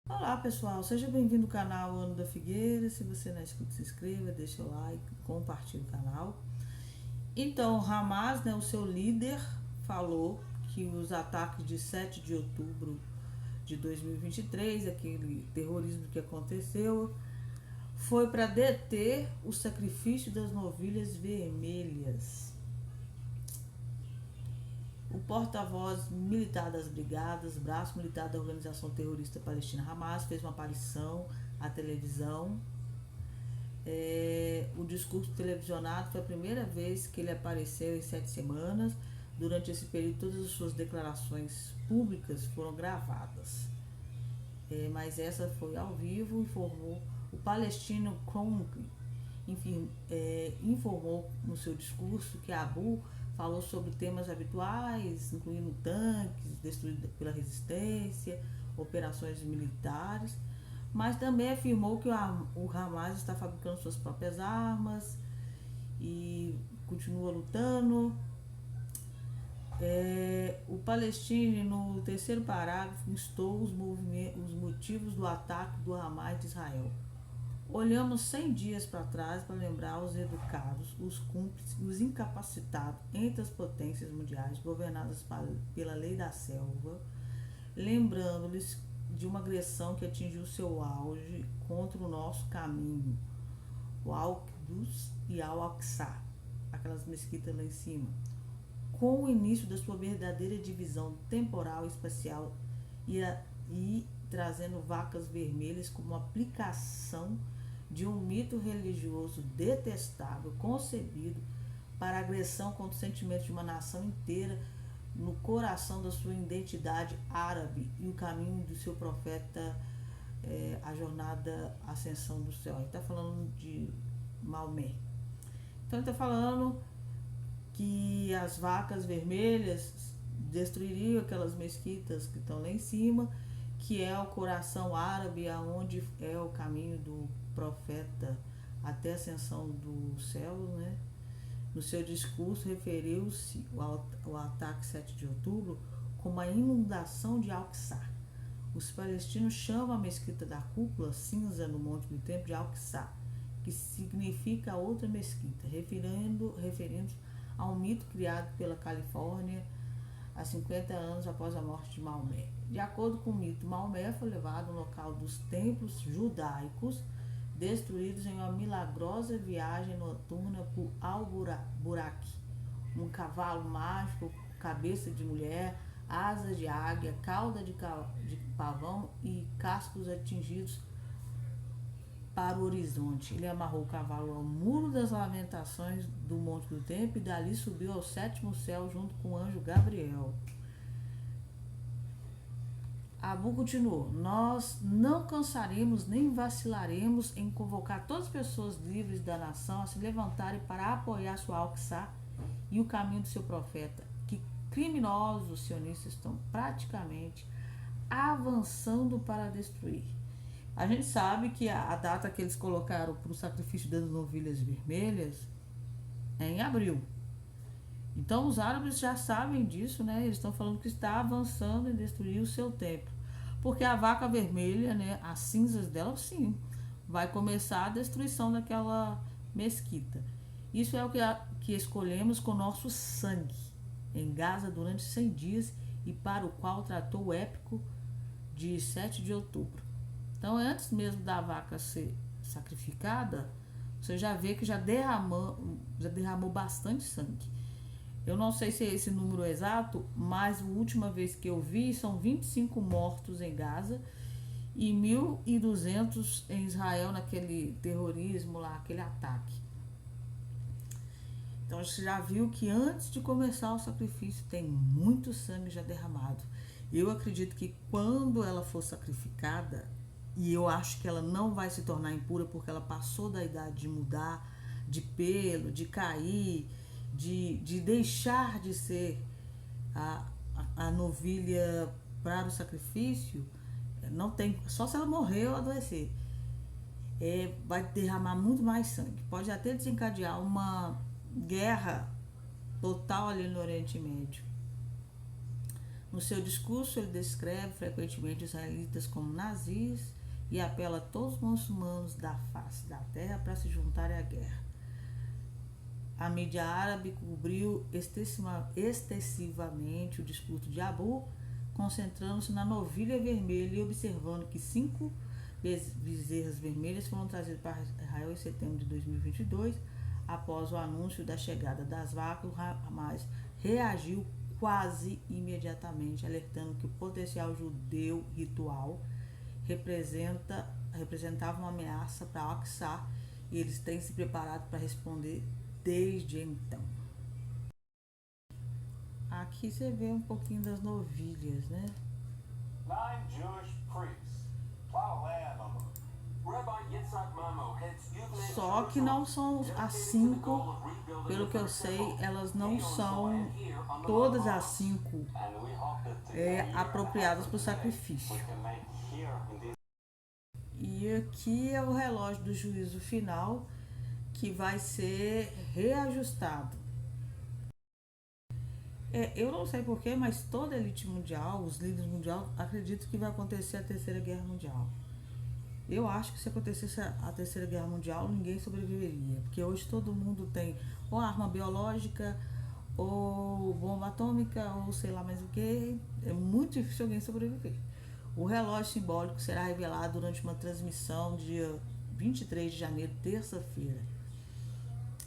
Olá pessoal, seja bem-vindo ao canal Ano da Figueira. Se você não é inscrito, se inscreva, deixa o like, compartilhe o canal. Então, Hamas, o seu líder, falou que os ataques de 7 de outubro de 2023, aquele terrorismo que aconteceu, foi para deter o sacrifício das novilhas vermelhas. O porta-voz militar das brigadas, braço militar da organização terrorista palestina Hamas, fez uma aparição à televisão. O discurso televisionado foi a primeira vez que ele apareceu em 7 semanas. Durante esse período, todas as suas declarações públicas foram gravadas. Mas essa foi ao vivo, informou o palestino Kronk, enfim, informou no seu discurso que Abu falou sobre temas habituais, incluindo tanques destruídos pela resistência, operações militares, mas também afirmou que o Hamas está fabricando suas próprias armas e continua lutando. O Palestine, no terceiro parágrafo, instou os motivos do ataque do Hamas de Israel. Olhamos 100 dias para trás para lembrar os educados, os cúmplices e os incapacitados entre as potências mundiais governadas pela lei da selva, lembrando-lhes de uma agressão que atingiu seu auge contra o nosso caminho, o Al-Quds e Al-Aqsa, aquelas mesquitas lá em cima, com o início da sua verdadeira divisão temporal e espacial e trazendo vacas vermelhas como aplicação de um mito religioso detestável concebido para agressão contra o sentimento de uma nação inteira no coração da sua identidade árabe e o caminho do seu profeta, a jornada, a ascensão do céu. Ele está falando de Maomé. Então ele está falando que as vacas vermelhas destruiriam aquelas mesquitas que estão lá em cima, que é o coração árabe, aonde é o caminho do profeta até a ascensão do céu, né? No seu discurso, referiu-se ao ataque 7 de outubro como a inundação de Al-Aqsa. Os palestinos chamam a mesquita da cúpula cinza no Monte do Templo de Al-Aqsa, que significa outra mesquita, referindo-se a um mito criado pela Califórnia há 50 anos após a morte de Maomé. De acordo com o mito, Maomé foi levado ao local dos templos judaicos destruídos em uma milagrosa viagem noturna por Al-Buraq, um cavalo mágico, cabeça de mulher, asas de águia, cauda de pavão e cascos atingidos para o horizonte. Ele amarrou o cavalo ao muro das lamentações do Monte do Templo e dali subiu ao sétimo céu junto com o anjo Gabriel. Abu continuou: nós não cansaremos nem vacilaremos em convocar todas as pessoas livres da nação a se levantarem para apoiar sua Al-Aqsa e o caminho do seu profeta, que criminosos sionistas estão praticamente avançando para destruir. A gente sabe que a data que eles colocaram para o sacrifício das novilhas vermelhas é em abril. Então os árabes já sabem disso, né? Eles estão falando que está avançando em destruir o seu templo. Porque a vaca vermelha, né, as cinzas dela, sim, vai começar a destruição daquela mesquita. Isso é o que escolhemos com nosso sangue em Gaza durante 100 dias e para o qual tratou o épico de 7 de outubro. Então, antes mesmo da vaca ser sacrificada, você já vê que já derramou bastante sangue. Eu não sei se é esse número exato, mas a última vez que eu vi são 25 mortos em Gaza e 1.200 em Israel naquele terrorismo lá, aquele ataque. Então você já viu que antes de começar o sacrifício tem muito sangue já derramado. Eu acredito que quando ela for sacrificada, e eu acho que ela não vai se tornar impura porque ela passou da idade de mudar de pelo, de cair, de deixar de ser a novilha para o sacrifício, não tem, só se ela morrer ou adoecer. Vai derramar muito mais sangue. Pode até desencadear uma guerra total ali no Oriente Médio. No seu discurso, ele descreve frequentemente os israelitas como nazis e apela a todos os muçulmanos da face da terra para se juntarem à guerra. A mídia árabe cobriu extensivamente o discurso de Abu, concentrando-se na novilha vermelha e observando que 5 bezerras vermelhas foram trazidas para Israel em setembro de 2022. Após o anúncio da chegada das vacas, o Hamas reagiu quase imediatamente, alertando que o potencial judeu ritual representava uma ameaça para Al-Aqsa e eles têm se preparado para responder desde então. Aqui você vê um pouquinho das novilhas, né? Só que não são as 5, pelo que eu sei, elas não são todas as 5 apropriadas para o sacrifício. E aqui é o relógio do juízo final que vai ser reajustado. Eu não sei porquê, mas toda a elite mundial, os líderes mundiais, acreditam que vai acontecer a Terceira Guerra Mundial. Eu acho que se acontecesse a Terceira Guerra Mundial, ninguém sobreviveria. Porque hoje todo mundo tem ou arma biológica, ou bomba atômica, ou sei lá mais o que. É muito difícil alguém sobreviver. O relógio simbólico será revelado durante uma transmissão dia 23 de janeiro, terça-feira.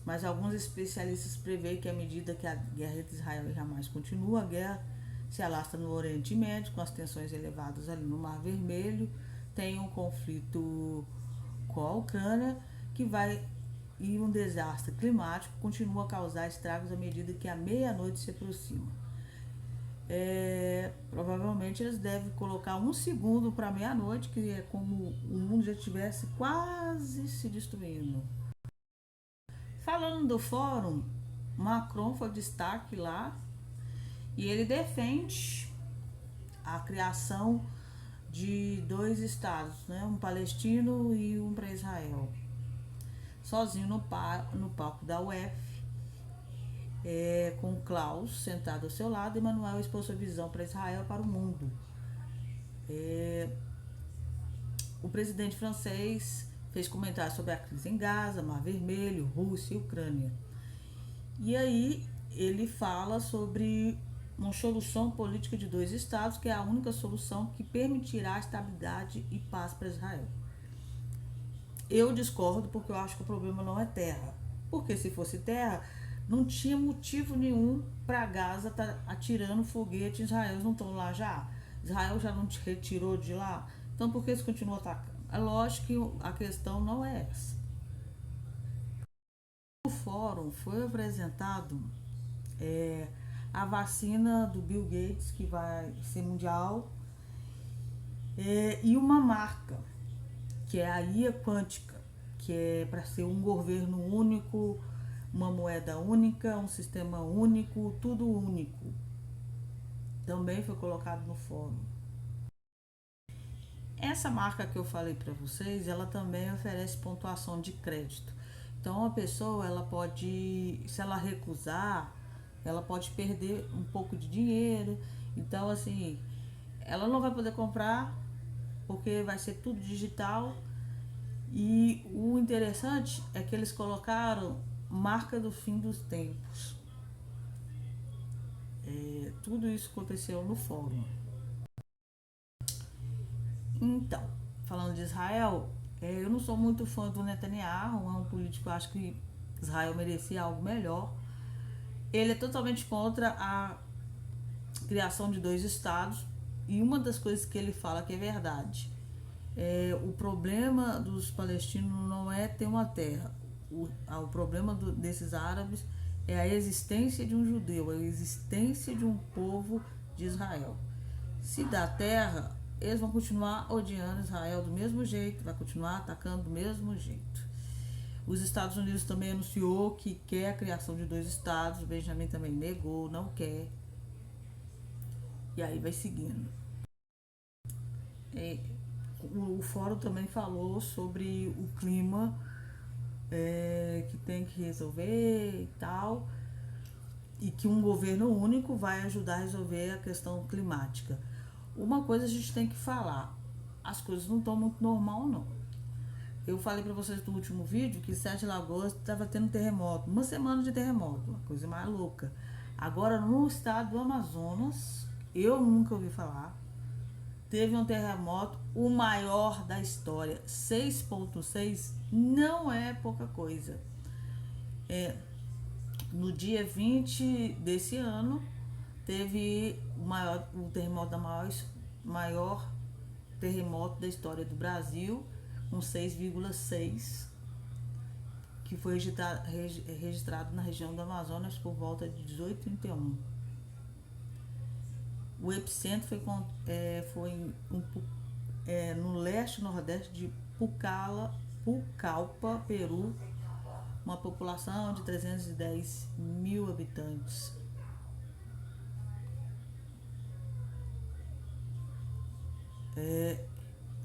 Mas alguns especialistas preveem que à medida que a guerra entre Israel e Hamas continua, a guerra se alastra no Oriente Médio, com as tensões elevadas ali no Mar Vermelho, tem um conflito com a Ucrânia, e um desastre climático continua a causar estragos à medida que a meia-noite se aproxima. Provavelmente eles devem colocar 1 segundo para meia-noite, que é como o mundo já estivesse quase se destruindo. Falando do fórum, Macron foi destaque lá e ele defende a criação de 2 estados, né? Um palestino e um para Israel. Sozinho no palco da UF, com Klaus sentado ao seu lado, Emmanuel expôs sua visão para Israel e para o mundo. O presidente francês fez comentários sobre a crise em Gaza, Mar Vermelho, Rússia e Ucrânia. E aí ele fala sobre uma solução política de 2 estados, que é a única solução que permitirá estabilidade e paz para Israel. Eu discordo porque eu acho que o problema não é terra. Porque se fosse terra, não tinha motivo nenhum para Gaza estar atirando foguete em Israel. Eles não estão lá já? Israel já não te retirou de lá? Então por que eles continuam atacando? É lógico que a questão não é essa. No fórum foi apresentado a vacina do Bill Gates, que vai ser mundial, e uma marca, que é a IA Quântica, que é para ser um governo único, uma moeda única, um sistema único, tudo único. Também foi colocado no fórum. Essa marca que eu falei para vocês, ela também oferece pontuação de crédito. Então a pessoa, ela pode, se ela recusar, ela pode perder um pouco de dinheiro. Então assim, ela não vai poder comprar porque vai ser tudo digital. E o interessante é que eles colocaram marca do fim dos tempos. Tudo isso aconteceu no fórum. Então, falando de Israel, eu não sou muito fã do Netanyahu, é um político, eu acho que Israel merecia algo melhor. Ele é totalmente contra a criação de 2 estados, e uma das coisas que ele fala que é verdade. O problema dos palestinos não é ter uma terra. O problema desses árabes é a existência de um judeu, a existência de um povo de Israel. Se dá terra, eles vão continuar odiando Israel do mesmo jeito, vai continuar atacando do mesmo jeito. Os Estados Unidos também anunciou que quer a criação de 2 estados, o Benjamin também negou, não quer. E aí vai seguindo. O fórum também falou sobre o clima que tem que resolver e tal. e que um governo único vai ajudar a resolver a questão climática. Uma coisa a gente tem que falar, as coisas não estão muito normal não. Eu falei para vocês no último vídeo que Sete Lagoas estava tendo terremoto, uma semana de terremoto, uma coisa mais louca. Agora no estado do Amazonas, eu nunca ouvi falar, teve um terremoto, o maior da história, 6,6, não é pouca coisa. No dia 20 desse ano, teve o terremoto maior terremoto da história do Brasil, com 6,6, que foi registrado na região do Amazonas por volta de 18h31. O epicentro foi no leste-nordeste de Pucallpa, Peru, uma população de 310 mil habitantes.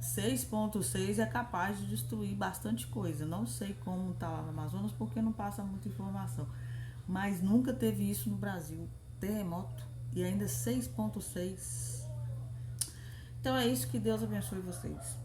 6,6 é capaz de destruir bastante coisa. Não sei como está lá no Amazonas porque não passa muita informação. Mas nunca teve isso no Brasil. Terremoto e ainda 6,6. Então é isso, que Deus abençoe vocês.